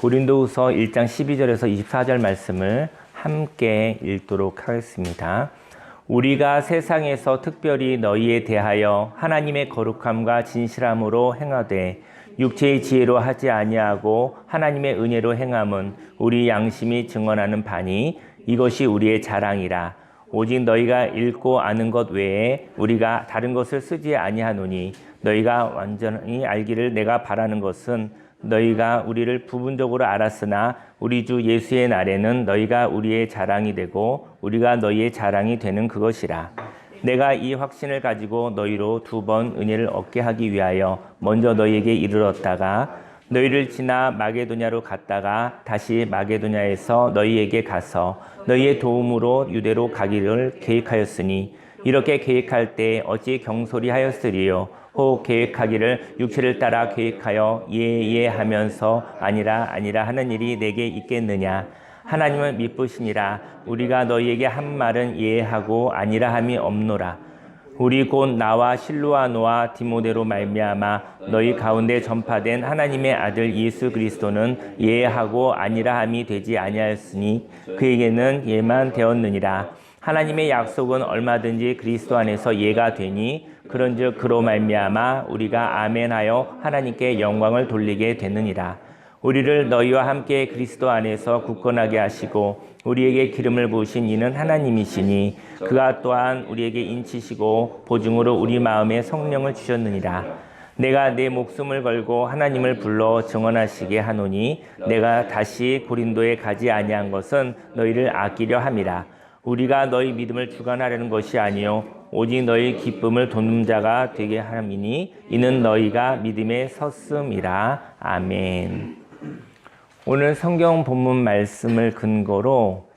고린도후서 1장 12절에서 24절 말씀을 함께 읽도록 하겠습니다. 우리가 세상에서 특별히 너희에 대하여 하나님의 거룩함과 진실함으로 행하되 육체의 지혜로 하지 아니하고 하나님의 은혜로 행함은 우리 양심이 증언하는 바니 이것이 우리의 자랑이라. 오직 너희가 읽고 아는 것 외에 우리가 다른 것을 쓰지 아니하노니 너희가 완전히 알기를 내가 바라는 것은 너희가 우리를 부분적으로 알았으나 우리 주 예수의 날에는 너희가 우리의 자랑이 되고 우리가 너희의 자랑이 되는 그것이라. 내가 이 확신을 가지고 너희로 2번 은혜를 얻게 하기 위하여 먼저 너희에게 이르렀다가 너희를 지나 마게도냐로 갔다가 다시 마게도냐에서 너희에게 가서 너희의 도움으로 유대로 가기를 계획하였으니 이렇게 계획할 때 어찌 경솔히 하였으리요. 혹 계획하기를 육체를 따라 계획하여 예 하면서 아니라 하는 일이 내게 있겠느냐. 하나님은 미쁘시니라. 우리가 너희에게 한 말은 예하고 아니라 함이 없노라. 우리 곧 나와 실로아노와 디모데로 말미암아 너희 가운데 전파된 하나님의 아들 예수 그리스도는 예하고 아니라 함이 되지 아니하였으니 그에게는 예만 되었느니라. 하나님의 약속은 얼마든지 그리스도 안에서 예가 되니 그런즉 그로 말미암아 우리가 아멘하여 하나님께 영광을 돌리게 되느니라. 우리를 너희와 함께 그리스도 안에서 굳건하게 하시고 우리에게 기름을 부으신 이는 하나님이시니 그가 또한 우리에게 인치시고 보증으로 우리 마음에 성령을 주셨느니라. 내가 내 목숨을 걸고 하나님을 불러 증언하시게 하노니 내가 다시 고린도에 가지 아니한 것은 너희를 아끼려 함이라. 우리가 너희 믿음을 주관하려는 것이 아니요 오직 너희 기쁨을 돋는 자가 되게 함이니 이는 너희가 믿음에 섰음이라. 아멘. 오늘 성경 본문 말씀을 근거로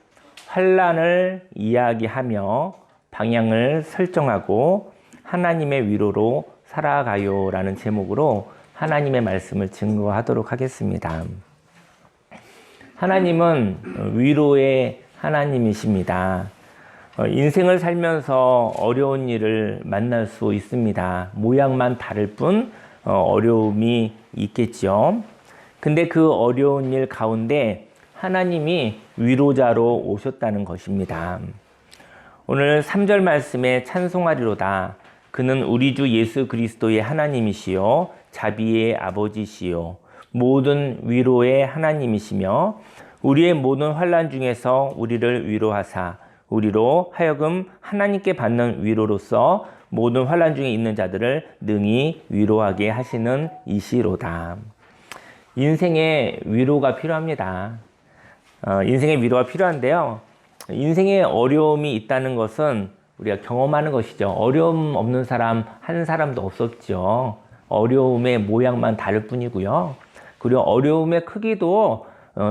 환난을 이야기하며 방향을 설정하고 하나님의 위로로 살아가요라는 제목으로 하나님의 말씀을 증거하도록 하겠습니다. 하나님은 위로의 하나님이십니다. 인생을 살면서 어려운 일을 만날 수 있습니다. 모양만 다를 뿐 어려움이 있겠죠. 근데 그 어려운 일 가운데 하나님이 위로자로 오셨다는 것입니다. 오늘 3절 말씀에 찬송하리로다. 그는 우리 주 예수 그리스도의 하나님이시요 자비의 아버지시요 모든 위로의 하나님이시며 우리의 모든 환난 중에서 우리를 위로하사 우리로 하여금 하나님께 받는 위로로서 모든 환난 중에 있는 자들을 능히 위로하게 하시는 이시로다. 인생에 위로가 필요합니다. 인생에 위로가 필요한데요. 인생에 어려움이 있다는 것은 우리가 경험하는 것이죠. 어려움 없는 사람 한 사람도 없었죠. 어려움의 모양만 다를 뿐이고요. 그리고 어려움의 크기도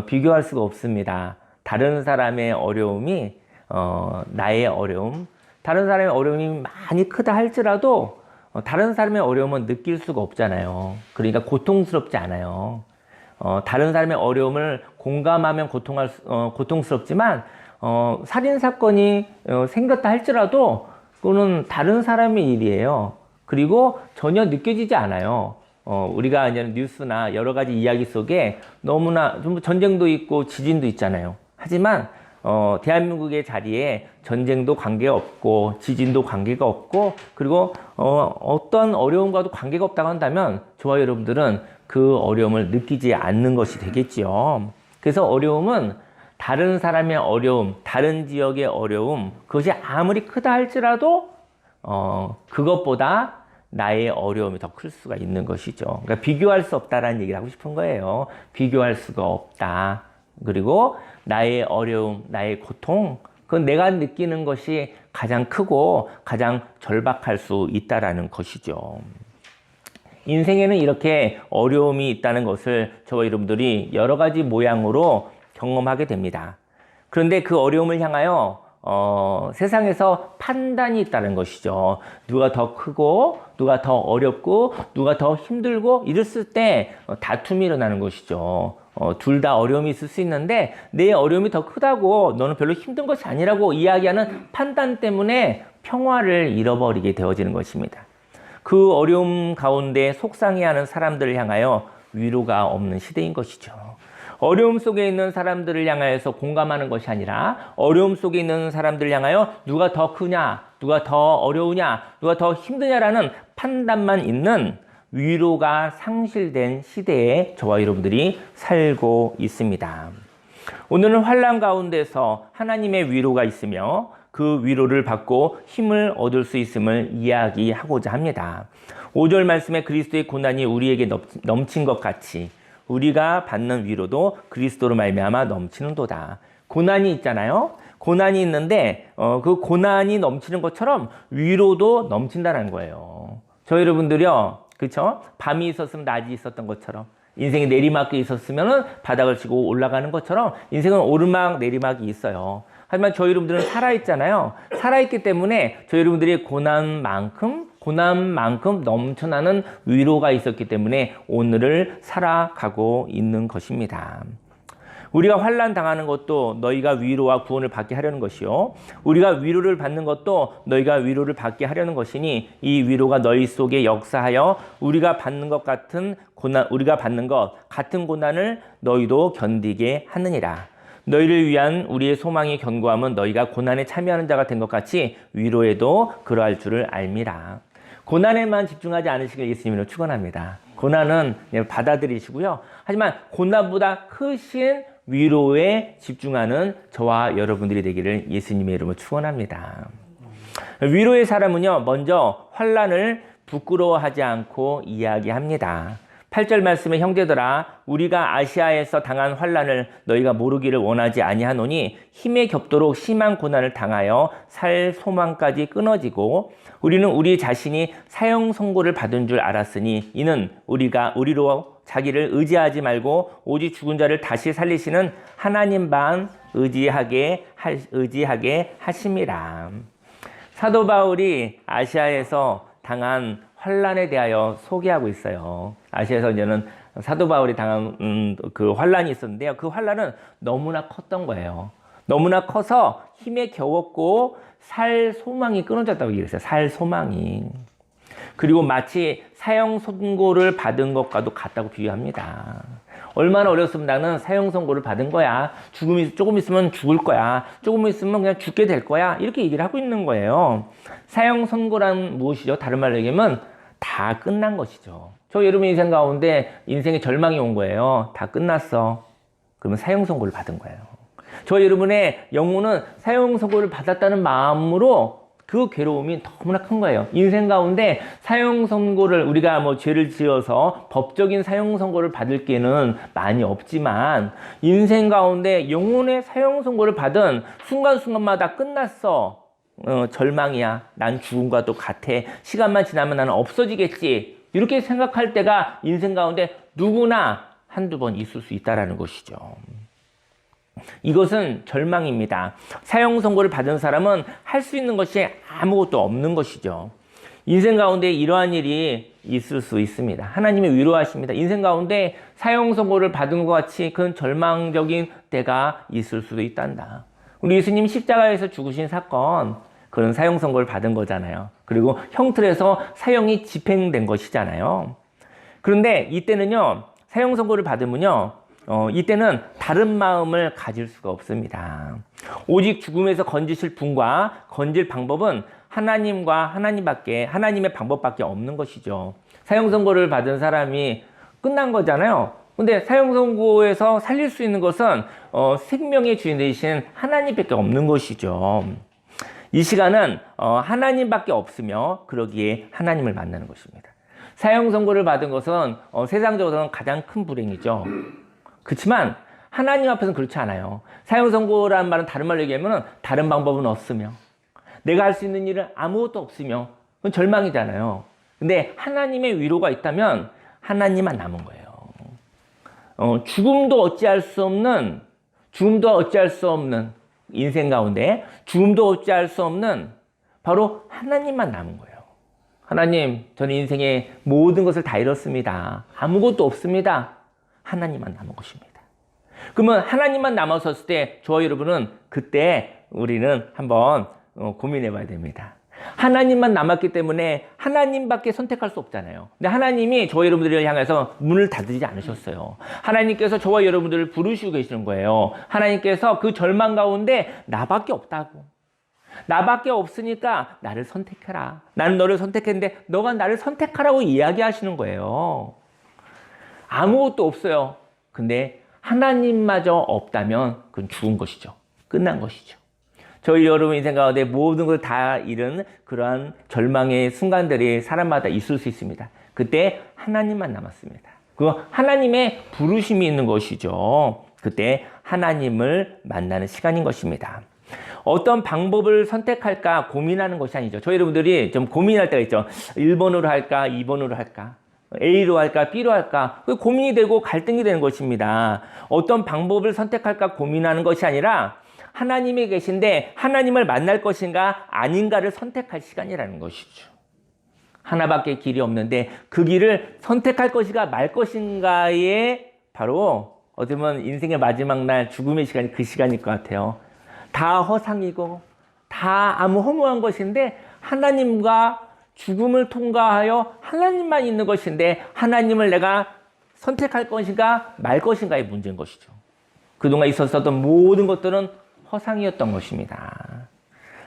비교할 수가 없습니다. 다른 사람의 어려움이 나의 어려움, 다른 사람의 어려움이 많이 크다 할지라도 다른 사람의 어려움은 느낄 수가 없잖아요. 그러니까 고통스럽지 않아요. 다른 사람의 어려움을 공감하면 고통스럽지만 살인사건이 생겼다 할지라도 그거는 다른 사람의 일이에요. 그리고 전혀 느껴지지 않아요. 우리가 이제 뉴스나 여러 가지 이야기 속에 너무나 좀 전쟁도 있고 지진도 있잖아요. 하지만 대한민국의 자리에 전쟁도 관계가 없고 지진도 관계가 없고 그리고 어떤 어려움과도 관계가 없다고 한다면 저와 여러분들은 그 어려움을 느끼지 않는 것이 되겠지요. 그래서 어려움은 다른 사람의 어려움, 다른 지역의 어려움, 그것이 아무리 크다 할지라도 그것보다 나의 어려움이 더 클 수가 있는 것이죠. 그러니까 비교할 수 없다라는 얘기를 하고 싶은 거예요. 비교할 수가 없다. 그리고 나의 어려움, 나의 고통, 그건 내가 느끼는 것이 가장 크고 가장 절박할 수 있다라는 것이죠. 인생에는 이렇게 어려움이 있다는 것을 저와 여러분들이 여러 가지 모양으로 경험하게 됩니다. 그런데 그 어려움을 향하여 세상에서 판단이 있다는 것이죠. 누가 더 크고 누가 더 어렵고 누가 더 힘들고 이랬을 때 다툼이 일어나는 것이죠. 둘 다 어려움이 있을 수 있는데 내 어려움이 더 크다고 너는 별로 힘든 것이 아니라고 이야기하는 판단 때문에 평화를 잃어버리게 되어지는 것입니다. 그 어려움 가운데 속상해하는 사람들을 향하여 위로가 없는 시대인 것이죠. 어려움 속에 있는 사람들을 향하여서 공감하는 것이 아니라 어려움 속에 있는 사람들을 향하여 누가 더 크냐, 누가 더 어려우냐, 누가 더 힘드냐라는 판단만 있는 위로가 상실된 시대에 저와 여러분들이 살고 있습니다. 오늘은 환난 가운데서 하나님의 위로가 있으며 그 위로를 받고 힘을 얻을 수 있음을 이야기하고자 합니다. 5절 말씀에 그리스도의 고난이 우리에게 넘친 것 같이 우리가 받는 위로도 그리스도로 말미암아 넘치는도다. 고난이 있잖아요. 고난이 있는데 그 고난이 넘치는 것처럼 위로도 넘친다는 거예요. 저 여러분들이요, 그렇죠? 밤이 있었으면 낮이 있었던 것처럼, 인생의 내리막이 있었으면 바닥을 치고 올라가는 것처럼 인생은 오르막 내리막이 있어요. 하지만 저희 여러분들은 살아있잖아요. 살아있기 때문에 저희 여러분들이 고난만큼 넘쳐나는 위로가 있었기 때문에 오늘을 살아가고 있는 것입니다. 우리가 환난 당하는 것도 너희가 위로와 구원을 받게 하려는 것이요, 우리가 위로를 받는 것도 너희가 위로를 받게 하려는 것이니 이 위로가 너희 속에 역사하여 우리가 받는 것 같은 고난을 너희도 견디게 하느니라. 너희를 위한 우리의 소망이 견고함은 너희가 고난에 참여하는 자가 된 것 같이 위로에도 그러할 줄을 알미라. 고난에만 집중하지 않으시길 예수님으로 축원합니다. 고난은 그냥 받아들이시고요. 하지만 고난보다 크신 위로에 집중하는 저와 여러분들이 되기를 예수님의 이름으로 축원합니다. 위로의 사람은요, 먼저 환난을 부끄러워하지 않고 이야기합니다. 8절 말씀에 형제들아, 우리가 아시아에서 당한 환난을 너희가 모르기를 원하지 아니하노니 힘에 겹도록 심한 고난을 당하여 살 소망까지 끊어지고 우리는 우리 자신이 사형 선고를 받은 줄 알았으니 이는 우리로 자기를 의지하지 말고 오직 죽은 자를 다시 살리시는 하나님만 의지하게 하심이라. 사도 바울이 아시아에서 당한 환난에 대하여 소개하고 있어요. 아시아에서 이제는 사도 바울이 당한 그 환난이 있었는데요. 그 환난은 너무나 컸던 거예요. 너무나 커서 힘에 겨웠고 살 소망이 끊어졌다고 얘기했어요. 살 소망이. 그리고 마치 사형 선고를 받은 것과도 같다고 비유합니다. 얼마나 어렸으면 나는 사형 선고를 받은 거야. 조금 있으면 죽을 거야. 조금 있으면 그냥 죽게 될 거야. 이렇게 얘기를 하고 있는 거예요. 사형 선고란 무엇이죠? 다른 말로 얘기하면 다 끝난 것이죠. 저 여러분 인생 가운데 인생의 절망이 온 거예요. 다 끝났어. 그러면 사형 선고를 받은 거예요. 저 여러분의 영혼은 사형 선고를 받았다는 마음으로 그 괴로움이 너무나 큰 거예요. 인생 가운데 사형 선고를 우리가 죄를 지어서 법적인 사형 선고를 받을 게는 많이 없지만 인생 가운데 영혼의 사형 선고를 받은 순간순간마다 끝났어. 절망이야. 난 죽음과 똑같아. 시간만 지나면 나는 없어지겠지. 이렇게 생각할 때가 인생 가운데 누구나 한두 번 있을 수 있다는 것이죠. 이것은 절망입니다. 사형 선고를 받은 사람은 할 수 있는 것이 아무것도 없는 것이죠. 인생 가운데 이러한 일이 있을 수 있습니다. 하나님이 위로하십니다. 인생 가운데 사형 선고를 받은 것 같이 그런 절망적인 때가 있을 수도 있단다. 우리 예수님 십자가에서 죽으신 사건, 그런 사형 선고를 받은 거잖아요. 그리고 형틀에서 사형이 집행된 것이잖아요. 그런데 이때는요, 사형 선고를 받으면요, 이때는 다른 마음을 가질 수가 없습니다. 오직 죽음에서 건지실 분과 건질 방법은 하나님의 방법밖에 없는 것이죠. 사형 선고를 받은 사람이 끝난 거잖아요. 근데 사형 선고에서 살릴 수 있는 것은 생명의 주인 되신 하나님밖에 없는 것이죠. 이 시간은 하나님밖에 없으며 그러기에 하나님을 만나는 것입니다. 사형 선고를 받은 것은 세상적으로는 가장 큰 불행이죠. 그렇지만 하나님 앞에서는 그렇지 않아요. 사형 선고라는 말은 다른 말로 얘기하면 다른 방법은 없으며 내가 할 수 있는 일은 아무것도 없으며 그건 절망이잖아요. 근데 하나님의 위로가 있다면 하나님만 남은 거예요. 죽음도 어찌할 수 없는 인생 가운데 죽음도 어찌할 수 없는 바로 하나님만 남은 거예요. 하나님, 저는 인생의 모든 것을 다 잃었습니다. 아무것도 없습니다. 하나님만 남은 것입니다. 그러면 하나님만 남았었을 때 저와 여러분은 그때 우리는 한번 고민해 봐야 됩니다. 하나님만 남았기 때문에 하나님밖에 선택할 수 없잖아요. 근데 하나님이 저와 여러분들을 향해서 문을 닫지 않으셨어요. 하나님께서 저와 여러분들을 부르시고 계시는 거예요. 하나님께서 그 절망 가운데 나밖에 없다고. 나밖에 없으니까 나를 선택해라. 나는 너를 선택했는데 너가 나를 선택하라고 이야기하시는 거예요. 아무것도 없어요. 근데 하나님마저 없다면 그건 죽은 것이죠. 끝난 것이죠. 저희 여러분 인생 가운데 모든 걸 다 잃은 그러한 절망의 순간들이 사람마다 있을 수 있습니다. 그때 하나님만 남았습니다. 그 하나님의 부르심이 있는 것이죠. 그때 하나님을 만나는 시간인 것입니다. 어떤 방법을 선택할까 고민하는 것이 아니죠. 저희 여러분들이 좀 고민할 때가 있죠. 1번으로 할까? 2번으로 할까? A로 할까? B로 할까? 고민이 되고 갈등이 되는 것입니다. 어떤 방법을 선택할까 고민하는 것이 아니라 하나님이 계신데 하나님을 만날 것인가 아닌가를 선택할 시간이라는 것이죠. 하나밖에 길이 없는데 그 길을 선택할 것인가 말 것인가에 바로 어떻게 보면 인생의 마지막 날 죽음의 시간이 그 시간일 것 같아요. 다 허상이고 다 아무 허무한 것인데 하나님과 죽음을 통과하여 하나님만 있는 것인데 하나님을 내가 선택할 것인가 말 것인가의 문제인 것이죠. 그동안 있었던 모든 것들은 허상이었던 것입니다.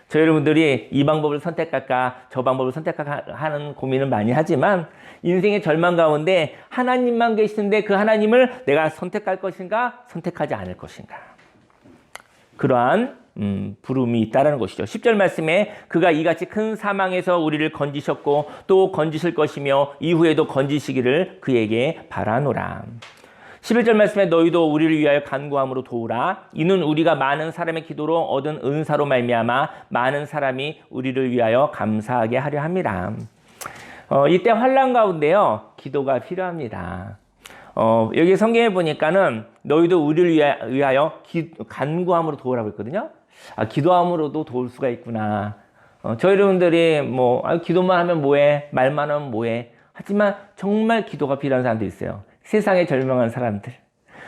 저 여러분들이 이 방법을 선택할까 저 방법을 선택할까 하는 고민을 많이 하지만 인생의 절망 가운데 하나님만 계시는데 그 하나님을 내가 선택할 것인가 선택하지 않을 것인가 그러한 부름이 있다는 것이죠. 10절 말씀에 그가 이같이 큰 사망에서 우리를 건지셨고 또 건지실 것이며 이후에도 건지시기를 그에게 바라노라. 11절 말씀에 너희도 우리를 위하여 간구함으로 도우라. 이는 우리가 많은 사람의 기도로 얻은 은사로 말미암아 많은 사람이 우리를 위하여 감사하게 하려 함이라. 이때 환난 가운데요 기도가 필요합니다. 여기 성경에 보니까는 너희도 우리를 위하여 간구함으로 도우라고 했거든요. 기도함으로도 도울 수가 있구나. 저희 여러분들이 기도만 하면 뭐해? 말만 하면 뭐해? 하지만 정말 기도가 필요한 사람도 있어요. 세상에 절망한 사람들,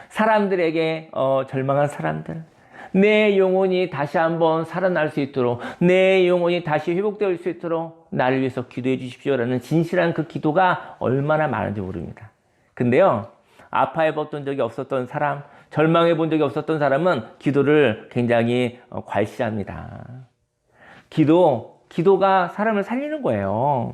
사람들에게 절망한 사람들, 내 영혼이 다시 한번 살아날 수 있도록, 내 영혼이 다시 회복될 수 있도록 나를 위해서 기도해 주십시오라는 진실한 그 기도가 얼마나 많은지 모릅니다. 근데요, 아파해 봤던 적이 없었던 사람, 절망해 본 적이 없었던 사람은 기도를 굉장히 괄시합니다. 기도가 사람을 살리는 거예요.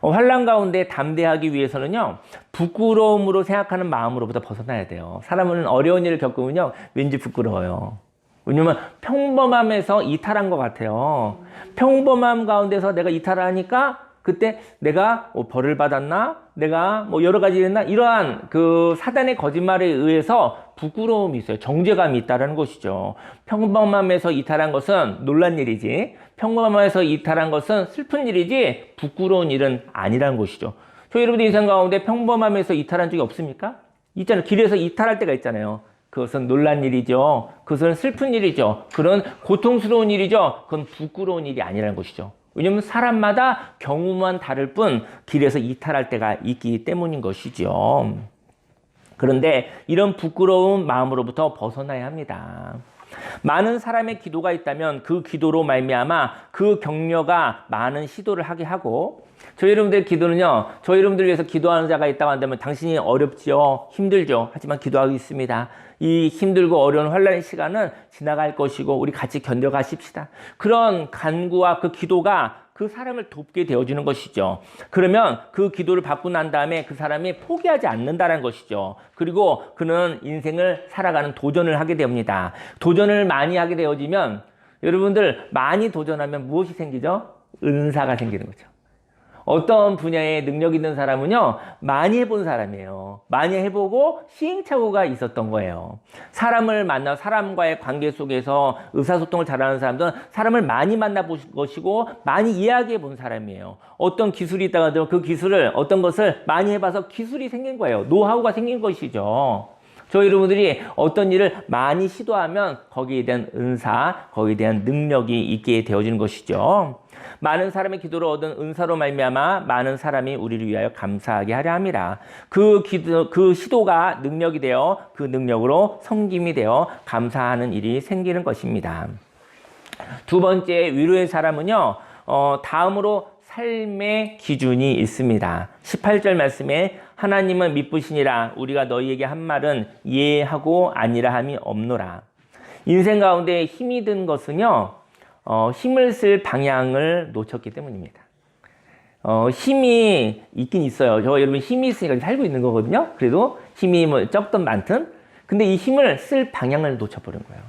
환난 가운데 담대하기 위해서는요, 부끄러움으로 생각하는 마음으로부터 벗어나야 돼요. 사람은 어려운 일을 겪으면요, 왠지 부끄러워요. 왜냐면 평범함에서 이탈한 것 같아요. 평범함 가운데서 내가 이탈하니까 그때 내가 벌을 받았나? 내가 여러 가지 했나? 이러한 그 사단의 거짓말에 의해서 부끄러움이 있어요. 정죄감이 있다는 것이죠. 평범함에서 이탈한 것은 놀란 일이지, 평범함에서 이탈한 것은 슬픈 일이지 부끄러운 일은 아니라는 것이죠. 저희 여러분들 인생 가운데 평범함에서 이탈한 적이 없습니까? 있잖아요. 길에서 이탈할 때가 있잖아요. 그것은 놀란 일이죠. 그것은 슬픈 일이죠. 그런 고통스러운 일이죠. 그건 부끄러운 일이 아니라는 것이죠. 왜냐하면 사람마다 경우만 다를 뿐 길에서 이탈할 때가 있기 때문인 것이죠. 그런데 이런 부끄러운 마음으로부터 벗어나야 합니다. 많은 사람의 기도가 있다면 그 기도로 말미암아 그 격려가 많은 시도를 하게 하고, 저희 여러분들의 기도는요, 저희 여러분들 위해서 기도하는 자가 있다고 한다면 당신이 어렵죠, 힘들죠. 하지만 기도하고 있습니다. 이 힘들고 어려운 환난의 시간은 지나갈 것이고 우리 같이 견뎌가십시다. 그런 간구와 그 기도가 그 사람을 돕게 되어주는 것이죠. 그러면 그 기도를 받고 난 다음에 그 사람이 포기하지 않는다는 것이죠. 그리고 그는 인생을 살아가는 도전을 하게 됩니다. 도전을 많이 하게 되어지면 여러분들 많이 도전하면 무엇이 생기죠? 은사가 생기는 거죠. 어떤 분야에 능력 있는 사람은요, 많이 해본 사람이에요. 많이 해보고 시행착오가 있었던 거예요. 사람을 만나 사람과의 관계 속에서 의사소통을 잘하는 사람들은 사람을 많이 만나본 것이고 많이 이야기해 본 사람이에요. 어떤 기술이 있다고 하더라도 그 기술을, 어떤 것을 많이 해봐서 기술이 생긴 거예요. 노하우가 생긴 것이죠. 저희 여러분들이 어떤 일을 많이 시도하면 거기에 대한 은사, 거기에 대한 능력이 있게 되어지는 것이죠. 많은 사람의 기도로 얻은 은사로 말미암아 많은 사람이 우리를 위하여 감사하게 하려 함이라. 그 시도가 능력이 되어 그 능력으로 섬김이 되어 감사하는 일이 생기는 것입니다. 두 번째, 위로의 사람은요, 다음으로 삶의 기준이 있습니다. 18절 말씀에 하나님은 미쁘시니라 우리가 너희에게 한 말은 예하고 아니라 함이 없노라. 인생 가운데 힘이 든 것은요, 힘을 쓸 방향을 놓쳤기 때문입니다. 힘이 있긴 있어요. 저 여러분 힘이 있으니까 살고 있는 거거든요. 그래도 힘이 뭐 적든 많든. 근데 이 힘을 쓸 방향을 놓쳐버린 거예요.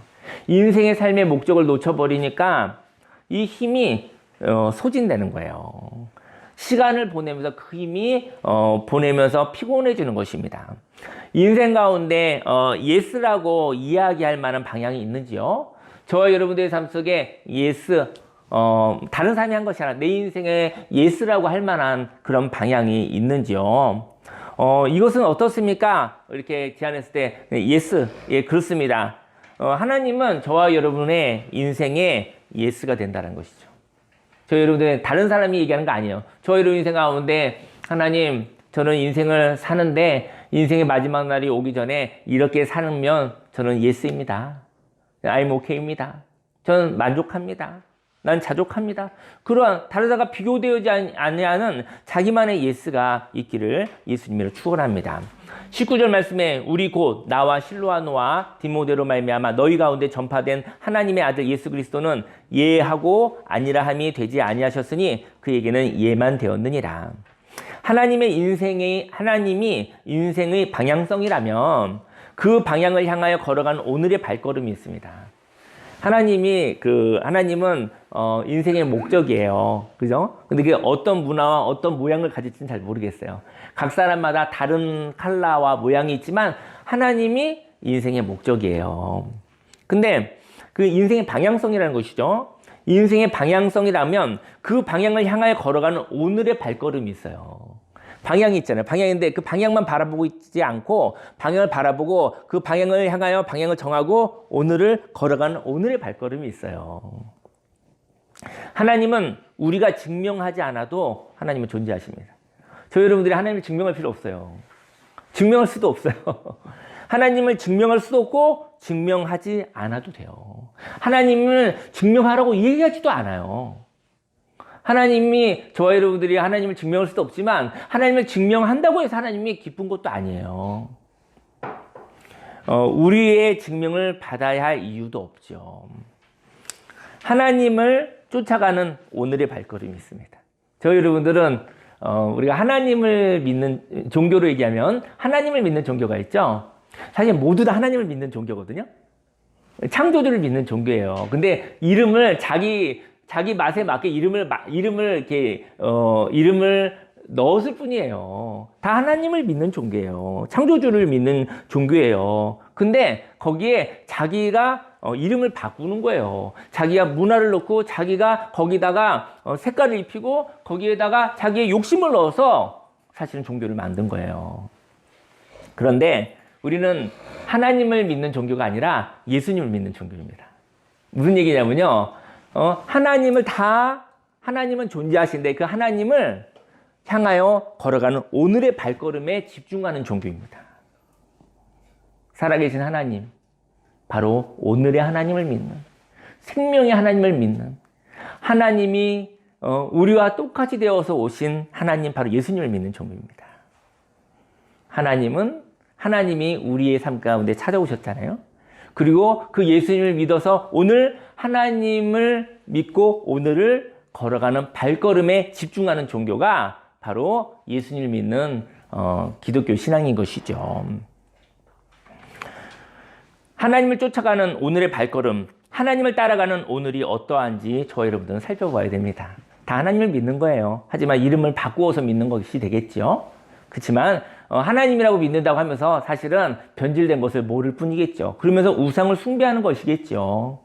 인생의 삶의 목적을 놓쳐버리니까 이 힘이 소진되는 거예요. 시간을 보내면서 그 힘이 보내면서 피곤해지는 것입니다. 인생 가운데 예스라고 이야기할 만한 방향이 있는지요? 저와 여러분들의 삶 속에 예스, 다른 사람이 한 것이 아니라 내 인생에 예스라고 할 만한 그런 방향이 있는지요? 이것은 어떻습니까? 이렇게 제안했을 때 예스, 예, 그렇습니다. 하나님은 저와 여러분의 인생에 예스가 된다는 것이죠. 저 여러분들 다른 사람이 얘기하는 거 아니에요. 저 여러분 인생 가운데 하나님 저는 인생을 사는데 인생의 마지막 날이 오기 전에 이렇게 살면 저는 예스입니다. I'm okay입니다. 저는 만족합니다. 난 자족합니다. 그러한 다른 사람과 비교되지 않는 자기만의 예스가 있기를 예수님으로 축원합니다. 19절 말씀에 우리 곧 나와 실로아노와 디모데로 말미암아 너희 가운데 전파된 하나님의 아들 예수 그리스도는 예하고 아니라함이 되지 아니하셨으니 그에게는 예만 되었느니라. 하나님이 인생의 방향성이라면 그 방향을 향하여 걸어가는 오늘의 발걸음이 있습니다. 하나님은 인생의 목적이에요. 그죠? 근데 그게 어떤 문화와 어떤 모양을 가질지는 잘 모르겠어요. 각 사람마다 다른 컬러와 모양이 있지만 하나님이 인생의 목적이에요. 근데 그 인생의 방향성이라는 것이죠. 인생의 방향성이라면 그 방향을 향하여 걸어가는 오늘의 발걸음이 있어요. 방향이 있잖아요. 방향인데 그 방향만 바라보고 있지 않고 방향을 바라보고 그 방향을 향하여 방향을 정하고 오늘을 걸어가는 오늘의 발걸음이 있어요. 하나님은 우리가 증명하지 않아도 하나님은 존재하십니다. 저 여러분들이 하나님을 증명할 필요 없어요. 증명할 수도 없어요. 하나님을 증명할 수도 없고 증명하지 않아도 돼요. 하나님을 증명하라고 얘기하지도 않아요. 하나님이 저와 여러분들이 하나님을 증명할 수도 없지만 하나님을 증명한다고 해서 하나님이 기쁜 것도 아니에요. 우리의 증명을 받아야 할 이유도 없죠. 하나님을 쫓아가는 오늘의 발걸음이 있습니다. 저희 여러분들은 우리가 하나님을 믿는 종교로 얘기하면 하나님을 믿는 종교가 있죠. 사실 모두 다 하나님을 믿는 종교거든요. 창조주를 믿는 종교예요. 근데 이름을 자기 맛에 맞게 이름을 넣었을 뿐이에요. 다 하나님을 믿는 종교예요. 창조주를 믿는 종교예요. 근데 거기에 자기가 이름을 바꾸는 거예요. 자기가 문화를 넣고 자기가 거기다가 색깔을 입히고 거기에다가 자기의 욕심을 넣어서 사실은 종교를 만든 거예요. 그런데 우리는 하나님을 믿는 종교가 아니라 예수님을 믿는 종교입니다. 무슨 얘기냐면요. 하나님은 존재하신데 그 하나님을 향하여 걸어가는 오늘의 발걸음에 집중하는 종교입니다. 살아계신 하나님, 바로 오늘의 하나님을 믿는, 생명의 하나님을 믿는, 하나님이 우리와 똑같이 되어서 오신 하나님, 바로 예수님을 믿는 종교입니다. 하나님이 우리의 삶 가운데 찾아오셨잖아요. 그리고 그 예수님을 믿어서 오늘 하나님을 믿고 오늘을 걸어가는 발걸음에 집중하는 종교가 바로 예수님을 믿는 기독교 신앙인 것이죠. 하나님을 쫓아가는 오늘의 발걸음, 하나님을 따라가는 오늘이 어떠한지 저와 여러분들은 살펴봐야 됩니다. 다 하나님을 믿는 거예요. 하지만 이름을 바꾸어서 믿는 것이 되겠죠. 그렇지만 하나님이라고 믿는다고 하면서 사실은 변질된 것을 모를 뿐이겠죠. 그러면서 우상을 숭배하는 것이겠죠.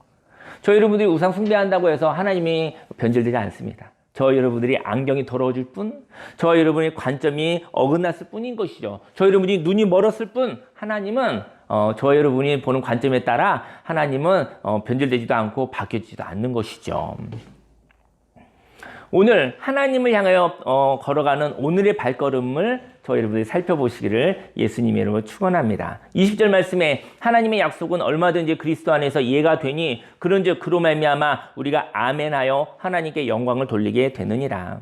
저희 여러분들이 우상 숭배한다고 해서 하나님이 변질되지 않습니다. 저희 여러분들이 안경이 더러워질 뿐, 저희 여러분의 관점이 어긋났을 뿐인 것이죠. 저희 여러분이 눈이 멀었을 뿐, 하나님은 저희 여러분이 보는 관점에 따라 하나님은 변질되지도 않고 바뀌지도 않는 것이죠. 오늘 하나님을 향하여 걸어가는 오늘의 발걸음을 저 여러분들이 살펴보시기를 예수님의 이름으로 축원합니다. 20절 말씀에 하나님의 약속은 얼마든지 그리스도 안에서 이해가 되니 그런즉 그로 말미암아 우리가 아멘하여 하나님께 영광을 돌리게 되느니라.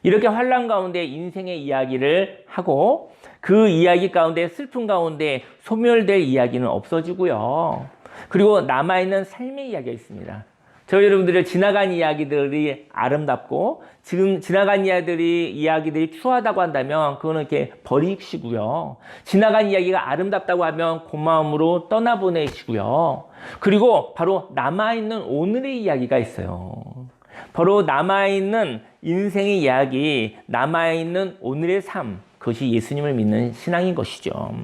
이렇게 환난 가운데 인생의 이야기를 하고 그 이야기 가운데 슬픔 가운데 소멸될 이야기는 없어지고요. 그리고 남아있는 삶의 이야기가 있습니다. 저희 여러분들의 지나간 이야기들이 아름답고 지금 지나간 이야기들이 추하다고 한다면 그거는 이렇게 버리시고요. 지나간 이야기가 아름답다고 하면 고마움으로 떠나보내시고요. 그리고 바로 남아있는 오늘의 이야기가 있어요. 바로 남아있는 인생의 이야기, 남아있는 오늘의 삶, 그것이 예수님을 믿는 신앙인 것이죠.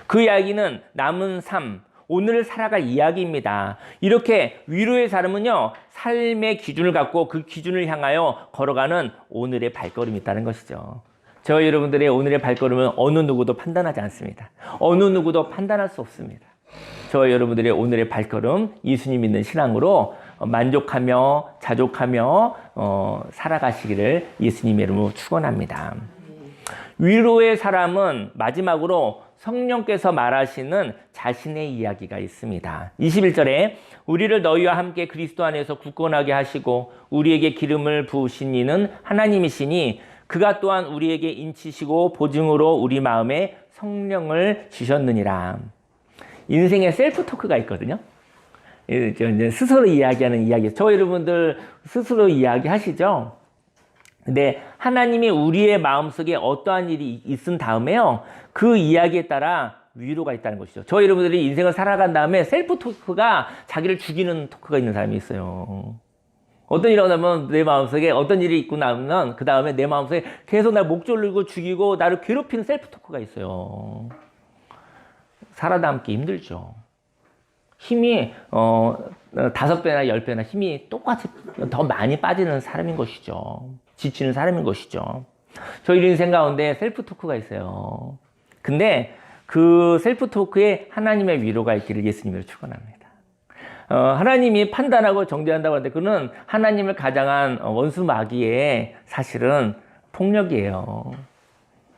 그 이야기는 남은 삶, 오늘을 살아갈 이야기입니다. 이렇게 위로의 사람은요, 삶의 기준을 갖고 그 기준을 향하여 걸어가는 오늘의 발걸음이 있다는 것이죠. 저희 여러분들의 오늘의 발걸음은 어느 누구도 판단하지 않습니다. 어느 누구도 판단할 수 없습니다. 저희 여러분들의 오늘의 발걸음, 예수님 믿는 신앙으로 만족하며 자족하며 살아가시기를 예수님의 이름으로 축원합니다. 위로의 사람은 마지막으로 성령께서 말하시는 자신의 이야기가 있습니다. 21절에 우리를 너희와 함께 그리스도 안에서 굳건하게 하시고 우리에게 기름을 부으신 이는 하나님이시니 그가 또한 우리에게 인치시고 보증으로 우리 마음에 성령을 주셨느니라. 인생에 셀프 토크가 있거든요. 이제 스스로 이야기하는 이야기. 저 여러분들 스스로 이야기하시죠? 근데 하나님이 우리의 마음속에 어떠한 일이 있은 다음에요, 그 이야기에 따라 위로가 있다는 것이죠. 저 여러분들이 인생을 살아간 다음에 셀프 토크가 자기를 죽이는 토크가 있는 사람이 있어요. 어떤 일이 나면 내 마음속에 어떤 일이 있고 나면 그 다음에 내 마음속에 계속 날 목 졸리고 죽이고 나를 괴롭히는 셀프 토크가 있어요. 살아남기 힘들죠. 힘이 5배나 10배나 힘이 똑같이 더 많이 빠지는 사람인 것이죠. 지치는 사람인 것이죠. 저희 인생 가운데 셀프 토크가 있어요. 근데 그 셀프 토크에 하나님의 위로가 있기를 예수님으로 축원합니다. 하나님이 판단하고 정죄한다고 하는데 그는 하나님을 가장한 원수 마귀의 사실은 폭력이에요.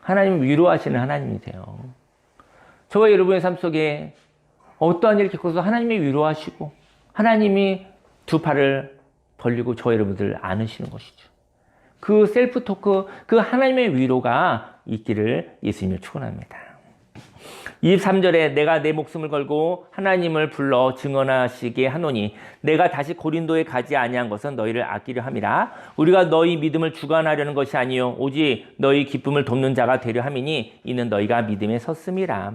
하나님을 위로하시는 하나님이세요. 저와 여러분의 삶 속에 어떠한 일을 겪어서 하나님이 위로하시고 하나님이 두 팔을 벌리고 저와 여러분들을 안으시는 것이죠. 그 셀프 토크, 그 하나님의 위로가 있기를 예수님을 축원합니다. 23절에 내가 내 목숨을 걸고 하나님을 불러 증언하시게 하노니 내가 다시 고린도에 가지 아니한 것은 너희를 아끼려 함이라. 우리가 너희 믿음을 주관하려는 것이 아니요 오직 너희 기쁨을 돕는 자가 되려 함이니 이는 너희가 믿음에 섰음이라.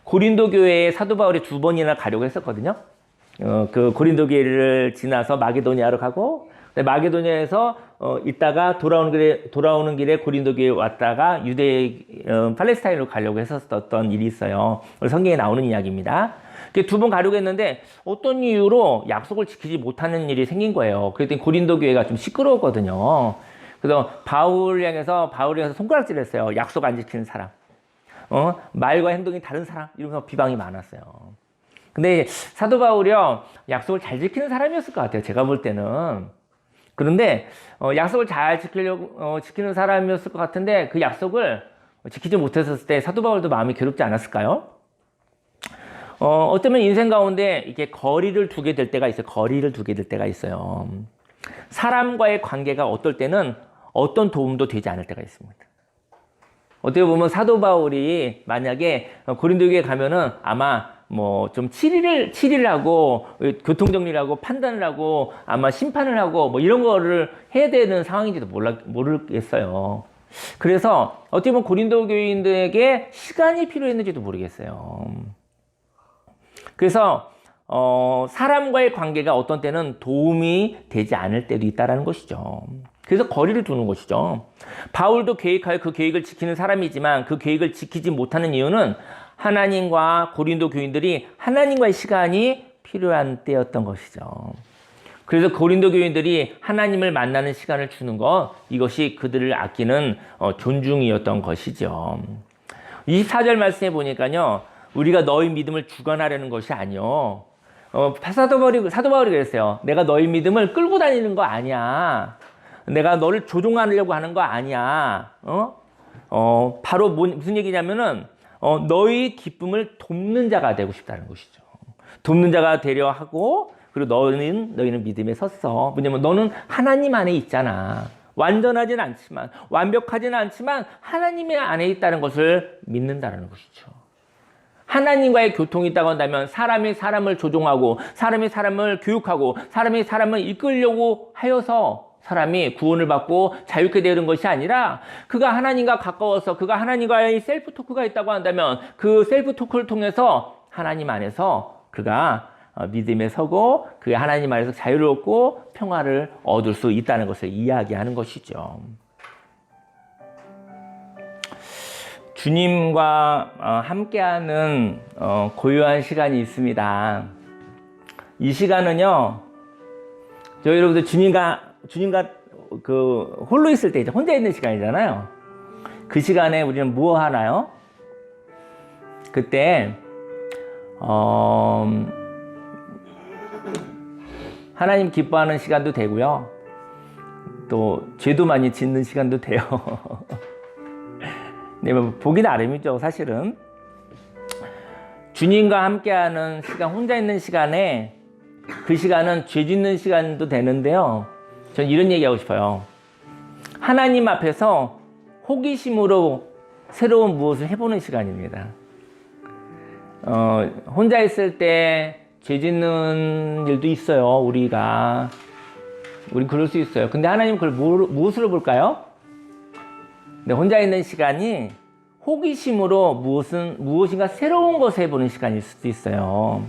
고린도 교회에 사도 바울이 2번이나 가려고 했었거든요. 그 고린도 교회를 지나서 마게도니아로 가고 마게도니아에서 있다가 돌아오는 길에 고린도 교회에 왔다가 팔레스타인으로 가려고 했었던 일이 있어요. 성경에 나오는 이야기입니다. 2번 가려고 했는데 어떤 이유로 약속을 지키지 못하는 일이 생긴 거예요. 그랬더니 고린도 교회가 좀 시끄러웠거든요. 그래서 바울을 향해서 손가락질을 했어요. 약속 안 지키는 사람. 말과 행동이 다른 사람 이러면서 비방이 많았어요. 근데 사도 바울이요, 약속을 잘 지키는 사람이었을 것 같아요. 제가 볼 때는. 그런데 약속을 잘 지키는 사람이었을 것 같은데 그 약속을 지키지 못했을 때 사도 바울도 마음이 괴롭지 않았을까요? 어쩌면 인생 가운데 이렇게 거리를 두게 될 때가 있어요. 사람과의 관계가 어떨 때는 어떤 도움도 되지 않을 때가 있습니다. 어떻게 보면 사도 바울이 만약에 고린도교에 가면은 아마 뭐 좀 치리를 하고 교통정리를 하고 판단을 하고 아마 심판을 하고 뭐 이런 거를 해야 되는 상황인지도 모르겠어요. 그래서 어떻게 보면 고린도 교인들에게 시간이 필요했는지도 모르겠어요. 그래서 사람과의 관계가 어떤 때는 도움이 되지 않을 때도 있다는 것이죠. 그래서 거리를 두는 것이죠. 바울도 계획하여 그 계획을 지키는 사람이지만 그 계획을 지키지 못하는 이유는 하나님과 고린도 교인들이 하나님과의 시간이 필요한 때였던 것이죠. 그래서 고린도 교인들이 하나님을 만나는 시간을 주는 것, 이것이 그들을 아끼는 존중이었던 것이죠. 24절 말씀에 보니까요, 우리가 너희 믿음을 주관하려는 것이 아니요. 사도 바울이 그랬어요. 내가 너희 믿음을 끌고 다니는 거 아니야. 내가 너를 조종하려고 하는 거 아니야. 바로 무슨 얘기냐면은 너희 기쁨을 돕는 자가 되고 싶다는 것이죠. 돕는 자가 되려 하고, 그리고 너희는 믿음에 섰어. 뭐냐면 너는 하나님 안에 있잖아. 완전하진 않지만, 완벽하진 않지만 하나님의 안에 있다는 것을 믿는다는 것이죠. 하나님과의 교통이 있다고 한다면 사람이 사람을 조종하고, 사람이 사람을 교육하고, 사람이 사람을 이끌려고 하여서 사람이 구원을 받고 자유케 되는 것이 아니라, 그가 하나님과 가까워서 그가 하나님과의 셀프 토크가 있다고 한다면 그 셀프 토크를 통해서 하나님 안에서 그가 믿음에 서고 그 하나님 안에서 자유롭고 평화를 얻을 수 있다는 것을 이야기하는 것이죠. 주님과 함께하는 고요한 시간이 있습니다. 이 시간은요, 저희 여러분들 주님과 그 홀로 있을 때, 혼자 있는 시간이잖아요. 그 시간에 우리는 뭐 하나요? 그때 하나님 기뻐하는 시간도 되고요, 또 죄도 많이 짓는 시간도 돼요. 네, 보기 나름이죠. 사실은 주님과 함께하는 시간, 혼자 있는 시간에, 그 시간은 죄 짓는 시간도 되는데요, 저는 이런 얘기하고 싶어요. 하나님 앞에서 호기심으로 새로운 무엇을 해보는 시간입니다. 혼자 있을 때 죄 짓는 일도 있어요. 우리 그럴 수 있어요. 근데 하나님 그걸 무엇으로 볼까요? 네, 혼자 있는 시간이 호기심으로 무엇인가 새로운 것을 해보는 시간일 수도 있어요.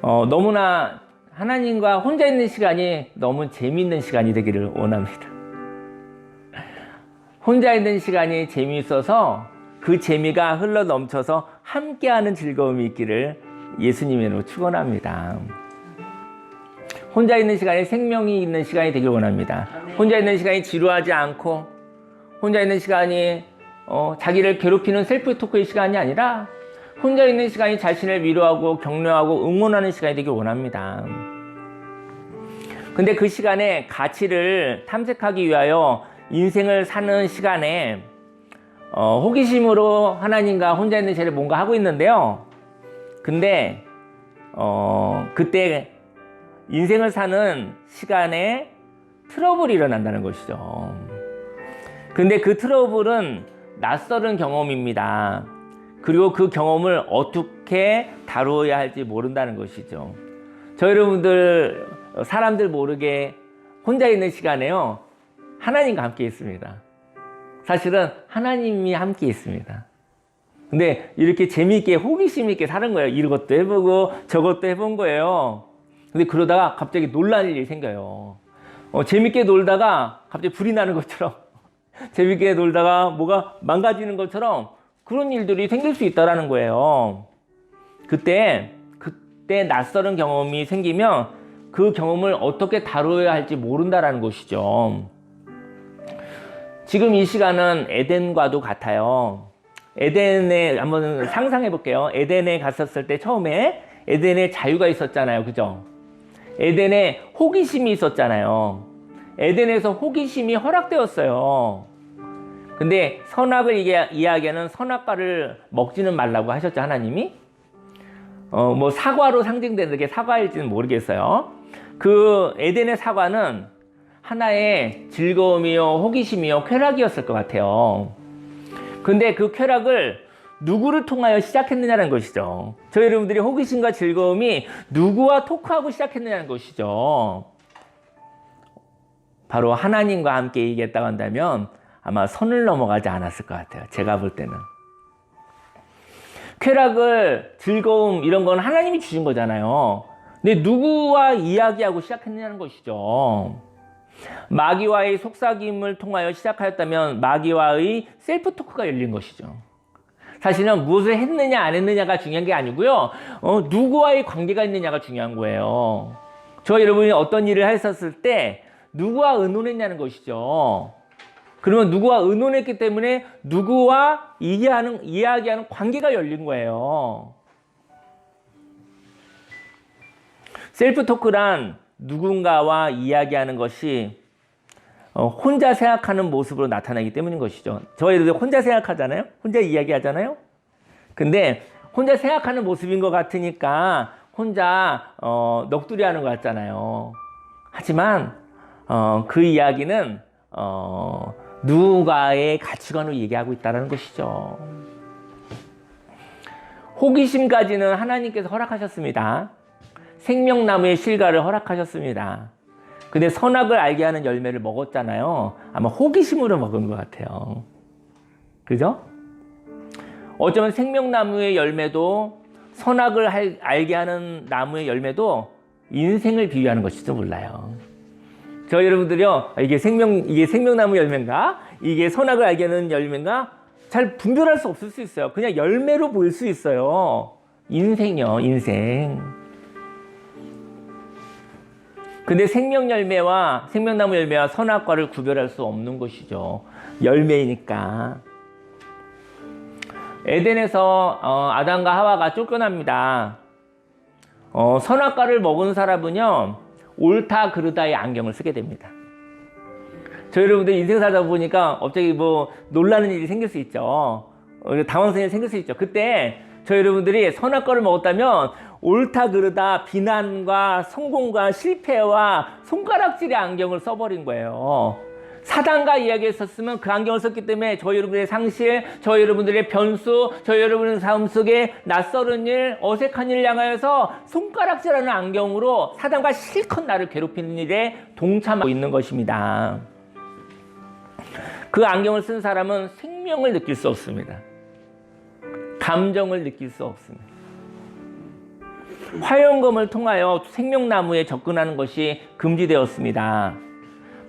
너무나 하나님과 혼자 있는 시간이 너무 재미있는 시간이 되기를 원합니다. 혼자 있는 시간이 재미있어서 그 재미가 흘러 넘쳐서 함께하는 즐거움이 있기를 예수님으로 축원합니다. 혼자 있는 시간이 생명이 있는 시간이 되길 원합니다. 혼자 있는 시간이 지루하지 않고, 혼자 있는 시간이 자기를 괴롭히는 셀프 토크의 시간이 아니라 혼자 있는 시간이 자신을 위로하고 격려하고 응원하는 시간이 되길 원합니다. 근데 그 시간에 가치를 탐색하기 위하여 인생을 사는 시간에 호기심으로 하나님과 혼자 있는 시간에 뭔가 하고 있는데요, 근데 그때 인생을 사는 시간에 트러블이 일어난다는 것이죠. 근데 그 트러블은 낯설은 경험입니다. 그리고 그 경험을 어떻게 다루어야 할지 모른다는 것이죠. 저 여러분들 사람들 모르게 혼자 있는 시간에요, 하나님과 함께 있습니다. 사실은 하나님이 함께 있습니다. 근데 이렇게 재미있게 호기심 있게 사는 거예요. 이것도 해보고 저것도 해본 거예요. 근데 그러다가 갑자기 놀랄 일이 생겨요. 재밌게 놀다가 갑자기 불이 나는 것처럼, 재밌게 놀다가 뭐가 망가지는 것처럼 그런 일들이 생길 수 있다는 거예요. 그때 낯설은 경험이 생기면 그 경험을 어떻게 다루어야 할지 모른다는 것이죠. 지금 이 시간은 에덴과도 같아요. 에덴에 한번 상상해 볼게요. 에덴에 갔었을 때 처음에 에덴에 자유가 있었잖아요. 그죠? 에덴에 호기심이 있었잖아요. 에덴에서 호기심이 허락되었어요. 근데 선악을 이야기하는 선악과를 먹지는 말라고 하셨죠, 하나님이? 뭐 사과로 상징되는 게 사과일지는 모르겠어요. 그 에덴의 사과는 하나의 즐거움이요, 호기심이요, 쾌락이었을 것 같아요. 근데 그 쾌락을 누구를 통하여 시작했느냐는 것이죠. 저희 여러분들이 호기심과 즐거움이 누구와 토크하고 시작했느냐는 것이죠. 바로 하나님과 함께 얘기했다고 한다면 아마 선을 넘어가지 않았을 것 같아요. 제가 볼 때는. 쾌락을, 즐거움 이런 건 하나님이 주신 거잖아요. 근데 누구와 이야기하고 시작했느냐는 것이죠. 마귀와의 속삭임을 통하여 시작하였다면 마귀와의 셀프 토크가 열린 것이죠. 사실은 무엇을 했느냐 안 했느냐가 중요한 게 아니고요, 누구와의 관계가 있느냐가 중요한 거예요. 저 여러분이 어떤 일을 했었을 때 누구와 의논했냐는 것이죠. 그러면 누구와 의논했기 때문에 누구와 이야기하는 관계가 열린 거예요. 셀프 토크란 누군가와 이야기하는 것이 혼자 생각하는 모습으로 나타나기 때문인 것이죠. 저희들 혼자 생각하잖아요. 혼자 이야기하잖아요. 근데 혼자 생각하는 모습인 것 같으니까 혼자 넋두리 하는 것 같잖아요. 하지만 그 이야기는 누군가의 가치관으로 얘기하고 있다는 것이죠. 호기심까지는 하나님께서 허락하셨습니다. 생명나무의 실과를 허락하셨습니다. 근데 선악을 알게 하는 열매를 먹었잖아요. 아마 호기심으로 먹은 것 같아요. 그죠? 어쩌면 생명나무의 열매도 선악을 알게 하는 나무의 열매도 인생을 비유하는 것일지도 몰라요. 저 여러분들이요, 이게 생명나무 열매인가? 이게 선악을 알게 하는 열매인가? 잘 분별할 수 없을 수 있어요. 그냥 열매로 보일 수 있어요. 인생이요, 인생. 근데 생명나무 열매와 선악과를 구별할 수 없는 것이죠. 열매이니까. 에덴에서 아담과 하와가 쫓겨납니다. 선악과를 먹은 사람은요, 옳다 그르다의 안경을 쓰게 됩니다. 저 여러분들 인생 살다 보니까 갑자기 뭐 놀라는 일이 생길 수 있죠. 당황스러운 일이 생길 수 있죠. 그때 저 여러분들이 선악과를 먹었다면 옳다 그르다 비난과 성공과 실패와 손가락질의 안경을 써버린 거예요. 사단과 이야기했었으면 그 안경을 썼기 때문에 저 여러분의 상실, 저 여러분들의 변수, 저 여러분의 삶 속에 낯설은 일, 어색한 일을 향하여서 손가락질하는 안경으로 사단과 실컷 나를 괴롭히는 일에 동참하고 있는 것입니다. 그 안경을 쓴 사람은 생명을 느낄 수 없습니다. 감정을 느낄 수 없습니다. 화염검을 통하여 생명나무에 접근하는 것이 금지되었습니다.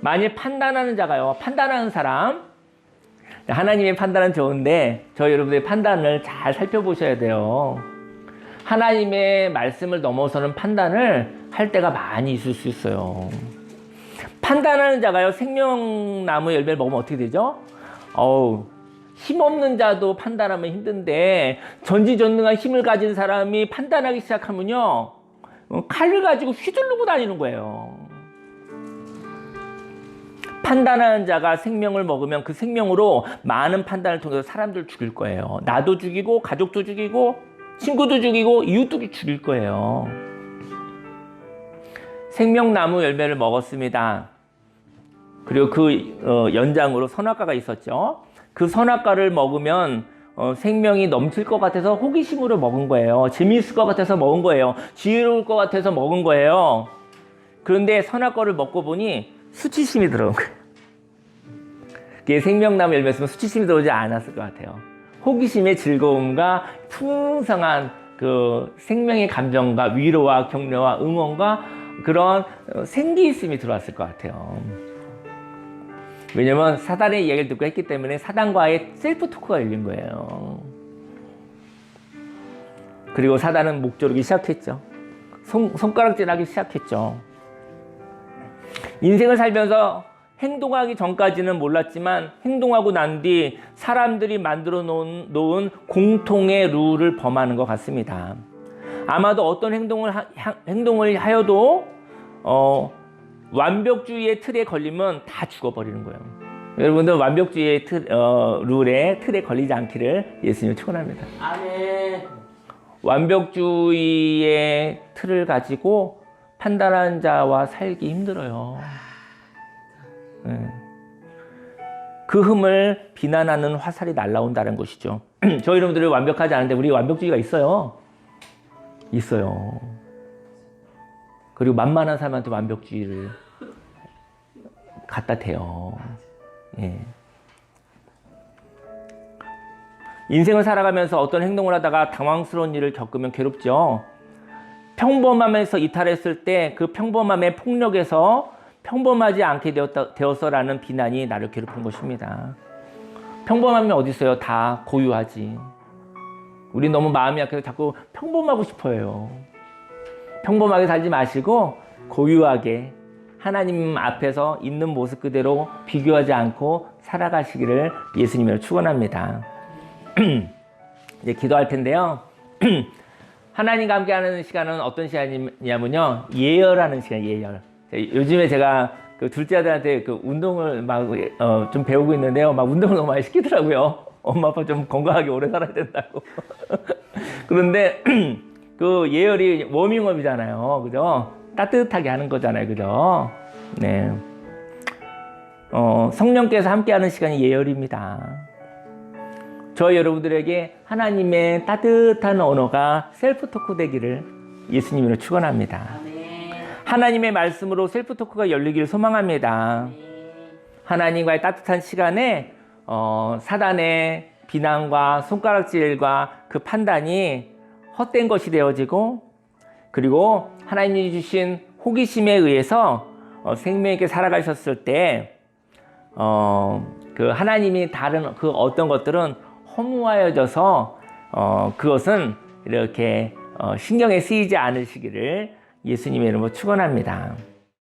만일 판단하는 자가요, 판단하는 사람, 하나님의 판단은 좋은데 저 여러분들의 판단을 잘 살펴보셔야 돼요. 하나님의 말씀을 넘어서는 판단을 할 때가 많이 있을 수 있어요. 판단하는 자가요, 생명나무 열매를 먹으면 어떻게 되죠? 힘없는 자도 판단하면 힘든데 전지전능한 힘을 가진 사람이 판단하기 시작하면요, 칼을 가지고 휘두르고 다니는 거예요. 판단하는 자가 생명을 먹으면 그 생명으로 많은 판단을 통해서 사람들 죽일 거예요. 나도 죽이고 가족도 죽이고 친구도 죽이고 이웃도 죽일 거예요. 생명나무 열매를 먹었습니다. 그리고 그 연장으로 선악과가 있었죠. 그 선악과를 먹으면 생명이 넘칠 것 같아서 호기심으로 먹은 거예요. 재미있을 것 같아서 먹은 거예요. 지혜로울 것 같아서 먹은 거예요. 그런데 선악과를 먹고 보니 수치심이 들어온 거예요. 그게 생명나무 열매였으면 수치심이 들어오지 않았을 것 같아요. 호기심의 즐거움과 풍성한 그 생명의 감정과 위로와 격려와 응원과 그런 생기있음이 들어왔을 것 같아요. 왜냐면 사단의 이야기를 듣고 했기 때문에 사단과의 셀프 토크가 열린 거예요. 그리고 사단은 목 조르기 시작했죠. 손가락질하기 시작했죠. 인생을 살면서 행동하기 전까지는 몰랐지만 행동하고 난 뒤 사람들이 만들어 놓은 공통의 룰을 범하는 것 같습니다. 아마도 어떤 행동을 하여도 완벽주의의 틀에 걸리면 다 죽어버리는 거예요. 여러분들 완벽주의의 룰에 틀에 걸리지 않기를 예수님을 축원합니다. 아멘. 완벽주의의 틀을 가지고 판단하는 자와 살기 힘들어요. 그 흠을 비난하는 화살이 날아온다는 것이죠. 저희 여러분들이 완벽하지 않은데 우리 완벽주의가 있어요. 있어요. 그리고 만만한 사람한테 완벽주의를 갖다 대요. 예. 인생을 살아가면서 어떤 행동을 하다가 당황스러운 일을 겪으면 괴롭죠. 평범함에서 이탈했을 때 그 평범함의 폭력에서 평범하지 않게 되었어라는 비난이 나를 괴롭힌 것입니다. 평범함이 어디 있어요? 다 고유하지. 우리 너무 마음이 약해서 자꾸 평범하고 싶어요. 평범하게 살지 마시고 고유하게 하나님 앞에서 있는 모습 그대로 비교하지 않고 살아가시기를 예수님으로 축원합니다. 이제 기도할 텐데요. 하나님과 함께하는 시간은 어떤 시간이냐면요, 예열하는 시간, 예열. 요즘에 제가 그 둘째 아들한테 그 운동을 막 좀 배우고 있는데요. 막 운동을 너무 많이 시키더라고요. 엄마 아빠 좀 건강하게 오래 살아야 된다고. 그런데 그 예열이 워밍업이잖아요. 그죠? 따뜻하게 하는 거잖아요. 그죠? 네. 성령께서 함께하는 시간이 예열입니다. 저 여러분들에게 하나님의 따뜻한 언어가 셀프 토크 되기를 예수님으로 축원합니다. 하나님의 말씀으로 셀프 토크가 열리기를 소망합니다. 하나님과의 따뜻한 시간에 사단의 비난과 손가락질과 그 판단이 헛된 것이 되어지고, 그리고 하나님이 주신 호기심에 의해서 생명 있게 살아가셨을 때 그 하나님이 다른 그 어떤 것들은 허무하여져서 그것은 이렇게 신경에 쓰이지 않으시기를 예수님의 이름으로 축원합니다.